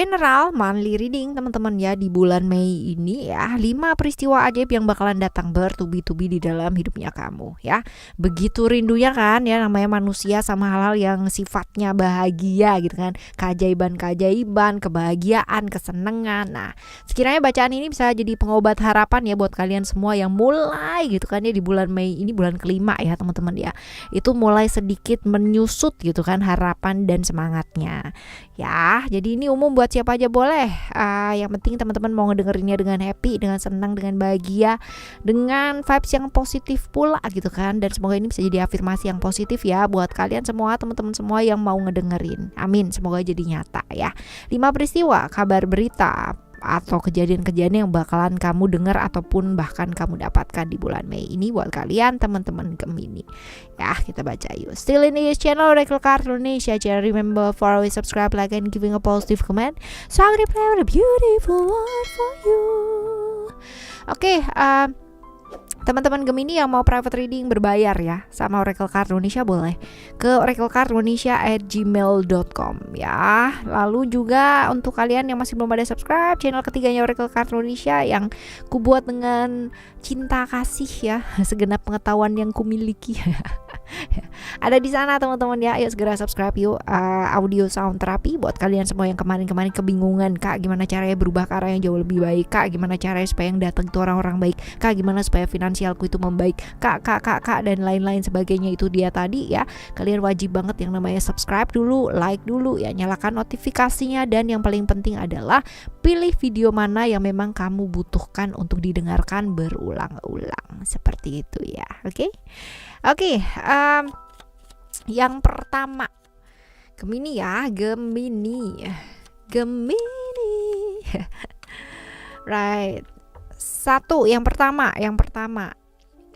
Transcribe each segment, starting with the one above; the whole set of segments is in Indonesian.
general monthly reading teman-teman ya di bulan Mei ini ya, 5 peristiwa ajaib yang bakalan datang bertubi-tubi di dalam hidupnya kamu ya. Begitu rindunya kan ya, namanya manusia sama hal-hal yang sifatnya bahagia gitu kan, keajaiban-keajaiban, kebahagiaan, kesenangan. Nah, sekiranya bacaan ini bisa jadi pengobat harapan ya buat kalian semua yang mulai gitu kan ya di bulan Mei ini, bulan kelima ya teman-teman ya. Itu mulai sedikit menyusut gitu kan harapan dan semangatnya. Ya, jadi ini umum buat siapa aja boleh. Yang penting teman-teman mau ngedengerinnya dengan happy, dengan senang, dengan bahagia, dengan vibes yang positif pula gitu kan. Dan semoga ini bisa jadi afirmasi yang positif ya buat kalian semua, teman-teman semua yang mau ngedengerin. Amin, semoga jadi nyata ya. 5 peristiwa, kabar berita atau kejadian-kejadian yang bakalan kamu dengar ataupun bahkan kamu dapatkan di bulan Mei ini buat kalian teman-teman Gemini. Ya, kita baca yuk. Still in this channel Oracle Card Indonesia. Jangan remember for always subscribe, like, and giving a positive comment. So I'm gonna play a beautiful one for you. Oke, teman-teman Gemini yang mau private reading berbayar ya sama Oracle Card Indonesia boleh ke oraclecardindonesia@gmail.com ya. Lalu juga untuk kalian yang masih belum ada subscribe channel ketiganya Oracle Card Indonesia yang kubuat dengan cinta kasih ya, segenap pengetahuan yang kumiliki. Ada di sana teman-teman ya. Ayo segera subscribe yuk. Audio sound terapi buat kalian semua yang kemarin-kemarin kebingungan, Kak gimana caranya berubah ke arah yang jauh lebih baik, Kak gimana caranya supaya yang datang itu orang-orang baik, Kak gimana supaya finansialku itu membaik, Kak dan lain-lain sebagainya. Itu dia tadi ya. Kalian wajib banget yang namanya subscribe dulu, like dulu ya, nyalakan notifikasinya, dan yang paling penting adalah pilih video mana yang memang kamu butuhkan untuk didengarkan berulang-ulang. Seperti itu ya. Oke. Yang pertama Gemini ya, Gemini. Right. Yang pertama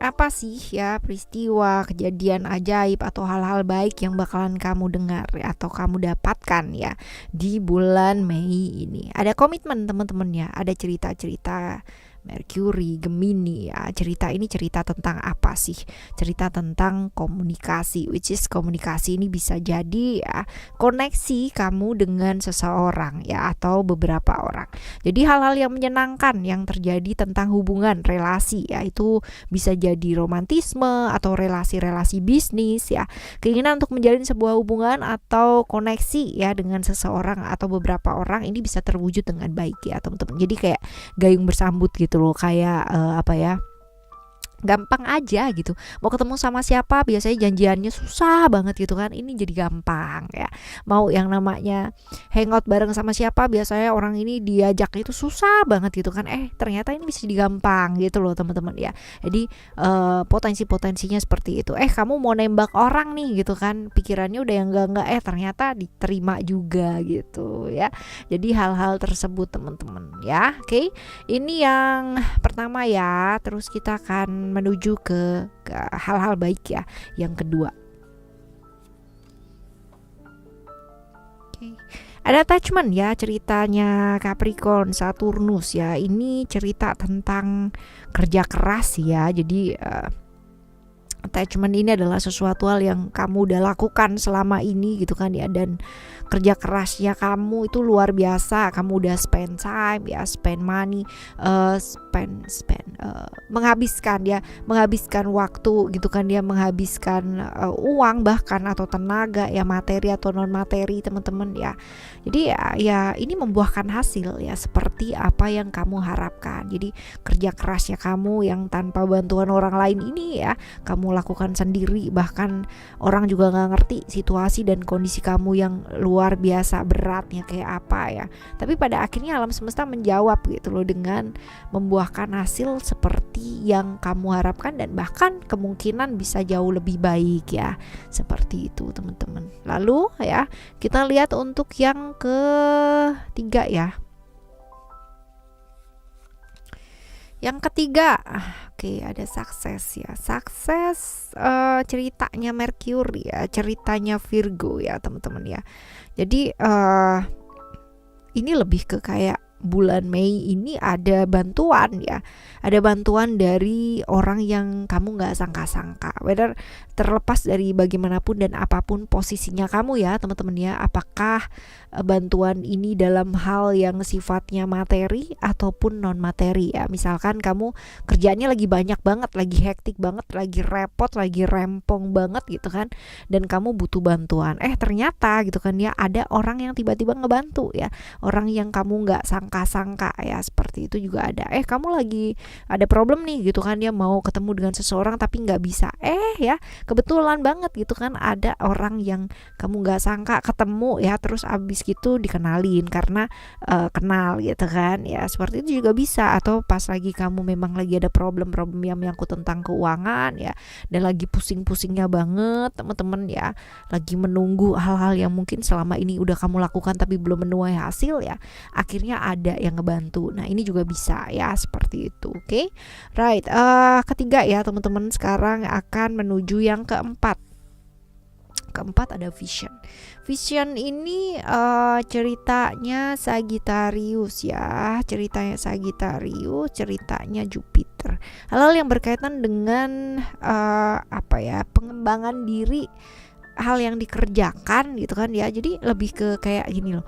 apa sih ya peristiwa, kejadian ajaib atau hal-hal baik yang bakalan kamu dengar atau kamu dapatkan ya di bulan Mei ini? Ada komitmen teman-teman ya, ada cerita-cerita Mercury, Gemini ya. Cerita ini cerita tentang apa sih? Cerita tentang komunikasi, which is komunikasi ini bisa jadi ya koneksi kamu dengan seseorang ya atau beberapa orang. Jadi hal-hal yang menyenangkan yang terjadi tentang hubungan, relasi ya, itu bisa jadi romantisme atau relasi-relasi bisnis ya. Keinginan untuk menjalin sebuah hubungan atau koneksi ya dengan seseorang atau beberapa orang ini bisa terwujud dengan baik ya teman-teman. Jadi kayak gayung bersambut gitu loh, kayak gampang aja gitu. Mau ketemu sama siapa biasanya janjiannya susah banget gitu kan, ini jadi gampang ya. Mau yang namanya hangout bareng sama siapa biasanya orang ini diajak itu susah banget gitu kan, ternyata ini bisa jadi gampang gitu loh teman-teman ya. Jadi potensi-potensinya seperti itu. Kamu mau nembak orang nih gitu kan, pikirannya udah yang enggak ternyata diterima juga gitu ya. Jadi hal-hal tersebut teman-teman ya. Oke. Ini yang pertama ya. Terus kita akan menuju ke hal-hal baik ya yang kedua. Ada attachment ya, ceritanya Capricorn, Saturnus ya. Ini cerita tentang kerja keras ya. Jadi attachment ini adalah sesuatu hal yang kamu udah lakukan selama ini gitu kan ya, dan kerja kerasnya kamu itu luar biasa. Kamu udah spend time ya, spend money, menghabiskan waktu gitu kan dia, menghabiskan uang bahkan atau tenaga ya, materi atau non materi teman-teman ya. Jadi ya ini membuahkan hasil ya seperti apa yang kamu harapkan. Jadi kerja kerasnya kamu yang tanpa bantuan orang lain ini ya kamu lakukan sendiri, bahkan orang juga nggak ngerti situasi dan kondisi kamu yang luar biasa beratnya kayak apa ya. Tapi pada akhirnya alam semesta menjawab gitu loh dengan membuahkan hasil seperti yang kamu harapkan, dan bahkan kemungkinan bisa jauh lebih baik ya. Seperti itu teman-teman. Lalu ya kita lihat untuk yang ketiga ya. Yang ketiga, ada sukses ya. Sukses ceritanya Mercury ya, ceritanya Virgo ya teman-teman ya. Jadi ini lebih ke kayak bulan Mei ini ada bantuan ya. Ada bantuan dari orang yang kamu gak sangka-sangka. Whether terlepas dari bagaimanapun dan apapun posisinya kamu ya teman-teman ya. Apakah bantuan ini dalam hal yang sifatnya materi ataupun non materi ya. Misalkan kamu kerjaannya lagi banyak banget, lagi hektik banget, lagi repot, lagi rempong banget gitu kan, dan kamu butuh bantuan. Ternyata gitu kan ya, ada orang yang tiba-tiba ngebantu ya, orang yang kamu nggak sangka-sangka ya, seperti itu juga ada. Kamu lagi ada problem nih gitu kan ya, mau ketemu dengan seseorang tapi nggak bisa. Ya kebetulan banget gitu kan, ada orang yang kamu nggak sangka ketemu ya, terus abis gitu dikenalin karena kenal gitu kan ya, seperti itu juga bisa. Atau pas lagi kamu memang lagi ada problem-problem yang menyangkut tentang keuangan ya, dan lagi pusing-pusingnya banget teman-teman ya, lagi menunggu hal-hal yang mungkin selama ini udah kamu lakukan tapi belum menuai hasil ya, akhirnya ada yang ngebantu. Nah ini juga bisa ya, seperti itu. Oke, right. Ketiga ya teman-teman, sekarang akan menuju yang keempat. Keempat ada vision. Vision ini ceritanya Sagittarius ya, ceritanya Sagittarius, ceritanya Jupiter. Hal-hal yang berkaitan dengan pengembangan diri, hal yang dikerjakan gitu kan ya. Jadi lebih ke kayak gini loh,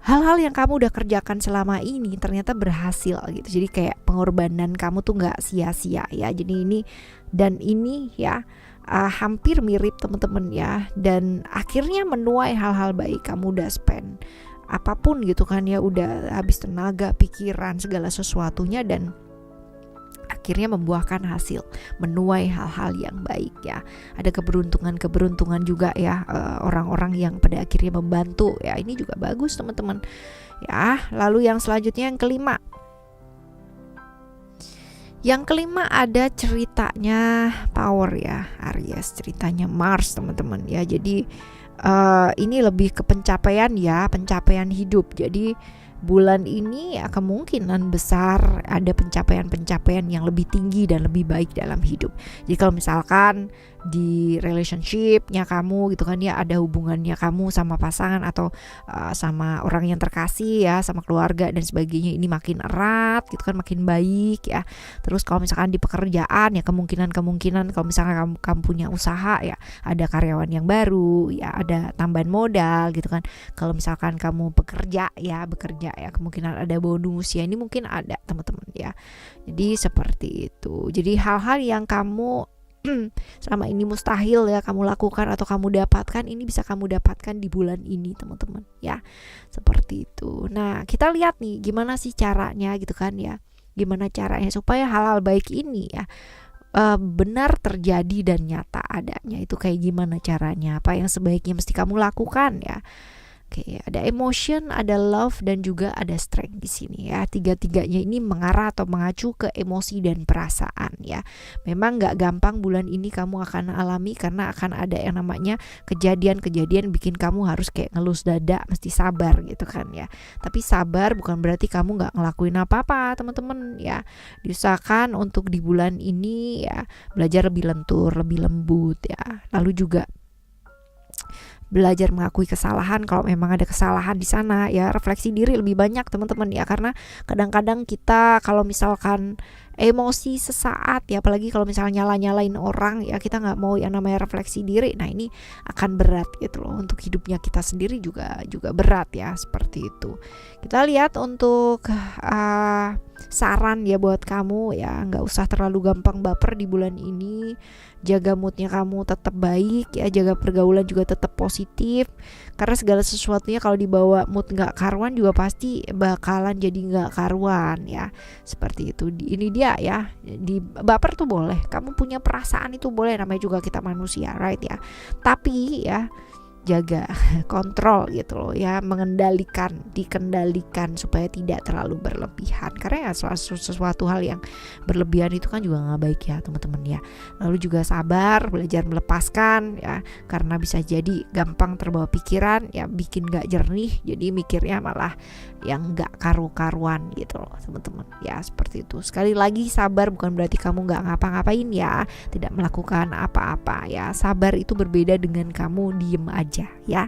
hal-hal yang kamu udah kerjakan selama ini ternyata berhasil gitu. Jadi kayak pengorbanan kamu tuh gak sia-sia ya. Jadi ini dan ini ya hampir mirip teman-teman ya, dan akhirnya menuai hal-hal baik. Kamu udah spend apapun gitu kan ya, udah habis tenaga, pikiran, segala sesuatunya, dan akhirnya membuahkan hasil, menuai hal-hal yang baik ya. Ada keberuntungan juga ya, orang-orang yang pada akhirnya membantu ya, ini juga bagus teman-teman ya. Lalu yang selanjutnya yang kelima. Yang kelima ada ceritanya Power ya, Aries, ceritanya Mars teman-teman ya. Jadi ini lebih ke pencapaian ya, pencapaian hidup. Jadi bulan ini ya, kemungkinan besar ada pencapaian-pencapaian yang lebih tinggi dan lebih baik dalam hidup. Jadi kalau misalkan di relationship-nya kamu gitu kan ya, ada hubungannya kamu sama pasangan atau sama orang yang terkasih ya, sama keluarga dan sebagainya, ini makin erat gitu kan, makin baik ya. Terus kalau misalkan di pekerjaan ya, kemungkinan kalau misalkan kamu punya usaha ya, ada karyawan yang baru ya, ada tambahan modal gitu kan. Kalau misalkan kamu bekerja ya, kemungkinan ada bonus ya, ini mungkin ada teman-teman ya. Jadi seperti itu. Jadi hal-hal yang kamu selama ini mustahil ya kamu lakukan atau kamu dapatkan, ini bisa kamu dapatkan di bulan ini teman-teman ya, seperti itu. Nah kita lihat nih gimana sih caranya gitu kan ya, gimana caranya supaya hal-hal baik ini ya benar terjadi dan nyata adanya. Itu kayak gimana caranya, apa yang sebaiknya mesti kamu lakukan ya. Oke, ada emotion, ada love, dan juga ada strength di sini ya. Tiga-tiganya ini mengarah atau mengacu ke emosi dan perasaan ya. Memang nggak gampang bulan ini kamu akan alami, karena akan ada yang namanya kejadian-kejadian bikin kamu harus kayak ngelus dada, mesti sabar gitu kan ya. Tapi sabar bukan berarti kamu nggak ngelakuin apa-apa teman-teman ya. Diusahakan untuk di bulan ini ya belajar lebih lentur, lebih lembut ya. Lalu juga belajar mengakui kesalahan kalau memang ada kesalahan di sana ya, refleksi diri lebih banyak teman-teman ya, karena kadang-kadang kita kalau misalkan emosi sesaat ya, apalagi kalau misalnya nyalain orang ya, kita nggak mau yang namanya refleksi diri. Nah ini akan berat gitu loh, untuk hidupnya kita sendiri juga berat ya, seperti itu. Kita lihat untuk saran ya buat kamu ya, nggak usah terlalu gampang baper di bulan ini. Jaga moodnya kamu tetap baik ya, jaga pergaulan juga tetap positif, karena segala sesuatunya kalau dibawa mood nggak karuan juga pasti bakalan jadi nggak karuan ya, seperti itu. Ini dia ya, di baper tuh boleh, kamu punya perasaan itu boleh, namanya juga kita manusia, right ya. Tapi ya jaga kontrol gitu loh ya, dikendalikan supaya tidak terlalu berlebihan, karena ya sesuatu hal yang berlebihan itu kan juga nggak baik ya teman-teman ya. Lalu juga sabar, belajar melepaskan ya, karena bisa jadi gampang terbawa pikiran ya, bikin nggak jernih, jadi mikirnya malah yang nggak karu-karuan gitu loh teman-teman ya, seperti itu. Sekali lagi, sabar bukan berarti kamu nggak ngapa-ngapain ya, tidak melakukan apa-apa ya. Sabar itu berbeda dengan kamu diem aja ya.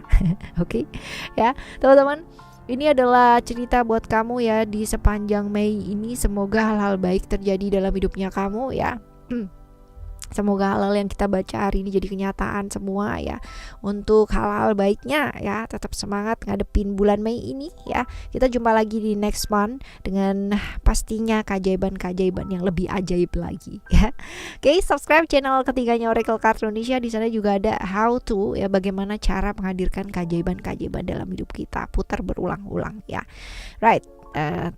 Oke ya teman-teman, Ini adalah cerita buat kamu ya di sepanjang Mei ini. Semoga hal-hal baik terjadi dalam hidupnya kamu ya. Semoga hal-hal yang kita baca hari ini jadi kenyataan semua ya. Untuk hal-hal baiknya ya, tetap semangat ngadepin bulan Mei ini ya. Kita jumpa lagi di next month dengan pastinya keajaiban-keajaiban yang lebih ajaib lagi ya. Oke, subscribe channel ketiganya Oracle Card Indonesia. Di sana juga ada how to ya, bagaimana cara menghadirkan keajaiban-keajaiban dalam hidup kita. Putar berulang-ulang ya. Right.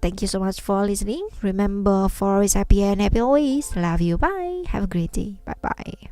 Thank you so much for listening. Remember, for always happy and happy always. Love you. Bye. Have a great day. Bye bye.